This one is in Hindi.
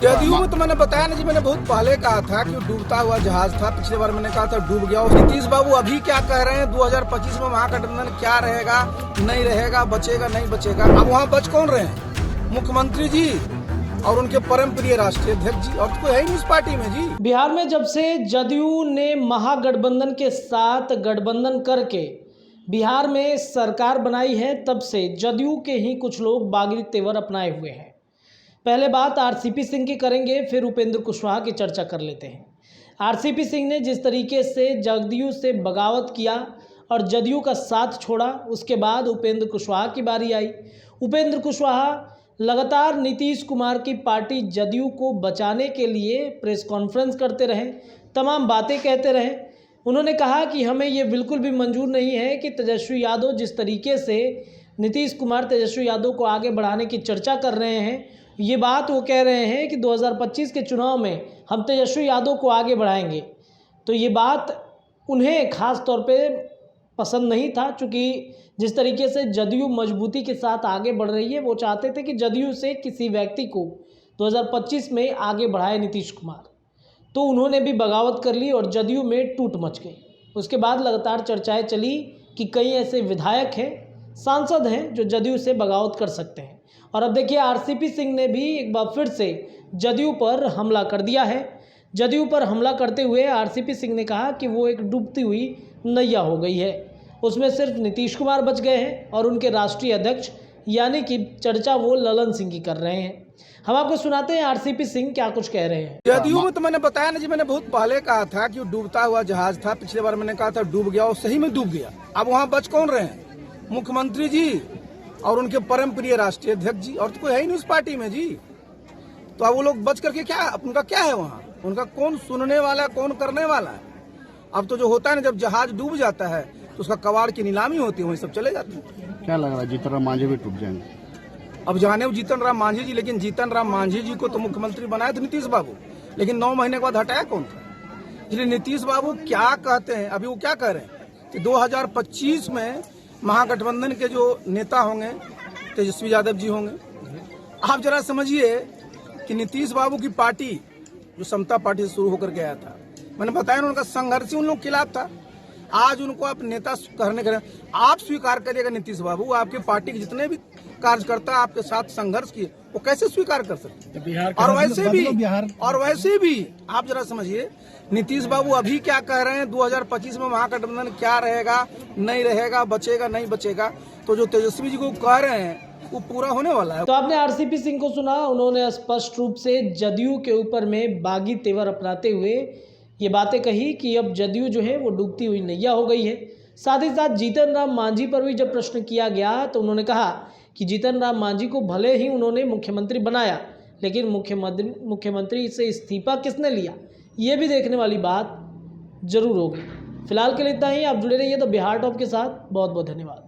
जदयू में तो मैंने बताया ना जी, मैंने बहुत पहले कहा था कि डूबता हुआ जहाज था। पिछले बार मैंने कहा था डूब गया। नीतीश बाबू अभी क्या कह रहे हैं 2025 में महागठबंधन क्या रहेगा, नहीं रहेगा, बचेगा नहीं बचेगा। अब वहाँ बच कौन रहे हैं? मुख्यमंत्री जी और उनके परम प्रिय राष्ट्रीय अध्यक्ष जी, और तो कोई है ही नहीं इस पार्टी में जी। बिहार में जब से जदयू ने महागठबंधन के साथ गठबंधन करके बिहार में सरकार बनाई है, तब से जदयू के ही कुछ लोग बागी तेवर अपनाए हुए हैं। पहले बात आरसीपी सिंह की करेंगे, फिर उपेंद्र कुशवाहा की चर्चा कर लेते हैं। आरसीपी सिंह ने जिस तरीके से जदयू से बगावत किया और जदयू का साथ छोड़ा, उसके बाद उपेंद्र कुशवाहा की बारी आई। उपेंद्र कुशवाहा लगातार नीतीश कुमार की पार्टी जदयू को बचाने के लिए प्रेस कॉन्फ्रेंस करते रहे, तमाम बातें कहते रहे। उन्होंने कहा कि हमें ये बिल्कुल भी मंजूर नहीं है कि तेजस्वी यादव जिस तरीके से नीतीश कुमार तेजस्वी यादव को आगे बढ़ाने की चर्चा कर रहे हैं, ये बात वो कह रहे हैं कि 2025 के चुनाव में हम तेजस्वी यादव को आगे बढ़ाएंगे। तो ये बात उन्हें ख़ास तौर पे पसंद नहीं था, चूँकि जिस तरीके से जदयू मजबूती के साथ आगे बढ़ रही है, वो चाहते थे कि जदयू से किसी व्यक्ति को 2025 में आगे बढ़ाए नीतीश कुमार। तो उन्होंने भी बगावत कर ली और जदयू में टूट मच गई। उसके बाद लगातार चर्चाएं चली कि कई ऐसे विधायक हैं, सांसद हैं जो जदयू से बगावत कर सकते हैं। और अब देखिए आरसीपी सिंह ने भी एक बार फिर से जदयू पर हमला कर दिया है। जदयू पर हमला करते हुए आरसीपी सिंह ने कहा कि वो एक डूबती हुई नैया हो गई है, उसमें सिर्फ नीतीश कुमार बच गए हैं और उनके राष्ट्रीय अध्यक्ष, यानी कि चर्चा वो ललन सिंह की कर रहे हैं। हम आपको सुनाते हैं आरसीपी सिंह क्या कुछ कह रहे हैं। जदयू में तो मैंने बताया ना जी, मैंने बहुत पहले कहा था कि डूबता हुआ जहाज था। पिछले बार मैंने कहा था डूब गया, और सही में डूब गया। अब वहाँ बच कौन रहे हैं? मुख्यमंत्री जी और उनके परम प्रिय राष्ट्रीय अध्यक्ष जी, और तो कोई है ही नहीं उस पार्टी में जी। तो अब वो लोग बच करके क्या, उनका क्या है वहाँ? उनका कौन सुनने वाला, कौन करने वाला है? अब तो जो होता है ना, जब जहाज डूब जाता है तो उसका कबाड़ की नीलामी होती है, वहीं सब चले जाते हैं। क्या लग रहा है जीतन राम मांझी भी टूट जाएंगे? अब जाने वो जीतन राम मांझी जी, लेकिन जीतन राम मांझी जी को तो मुख्यमंत्री बनाए थे नीतीश बाबू, लेकिन 9 महीने के बाद हटाया कौन था? इसलिए नीतीश बाबू क्या कहते हैं, अभी वो क्या कह रहे हैं कि 2025 में महागठबंधन के जो नेता होंगे तेजस्वी यादव जी होंगे। आप जरा समझिए कि नीतीश बाबू की पार्टी जो समता पार्टी से शुरू होकर गया था, मैंने बताया ना, उनका संघर्ष ही उन लोग के खिलाफ था। आज उनको आप नेता कहने करें, आप स्वीकार करिएगा नीतीश बाबू, आपकी पार्टी के जितने भी कार्यकर्ता आपके साथ संघर्ष किए, वो कैसे स्वीकार कर सकते हैं? और वैसे भी आप जरा समझिए, नीतीश बाबू अभी क्या कह रहे हैं 2025 में महागठबंधन क्या रहेगा, नहीं रहेगा, बचेगा नहीं बचेगा। तो जो तेजस्वी जी को कह रहे हैं वो पूरा होने वाला है। तो आपने आरसीपी सिंह को सुना, उन्होंने स्पष्ट रूप से जदयू के ऊपर में बागी तेवर अपनाते हुए ये बातें कही कि अब जदयू जो है वो डूबती हुई नैया हो गई है। साथ ही साथ जीतन राम मांझी पर भी जब प्रश्न किया गया तो उन्होंने कहा कि जीतन राम मांझी को भले ही उन्होंने मुख्यमंत्री बनाया, लेकिन मुख्यमंत्री से इस्तीफा किसने लिया, ये भी देखने वाली बात जरूर होगी। फिलहाल के लिए इतना ही। आप जुड़े रहिए तो बिहार टॉप के साथ। बहुत बहुत धन्यवाद।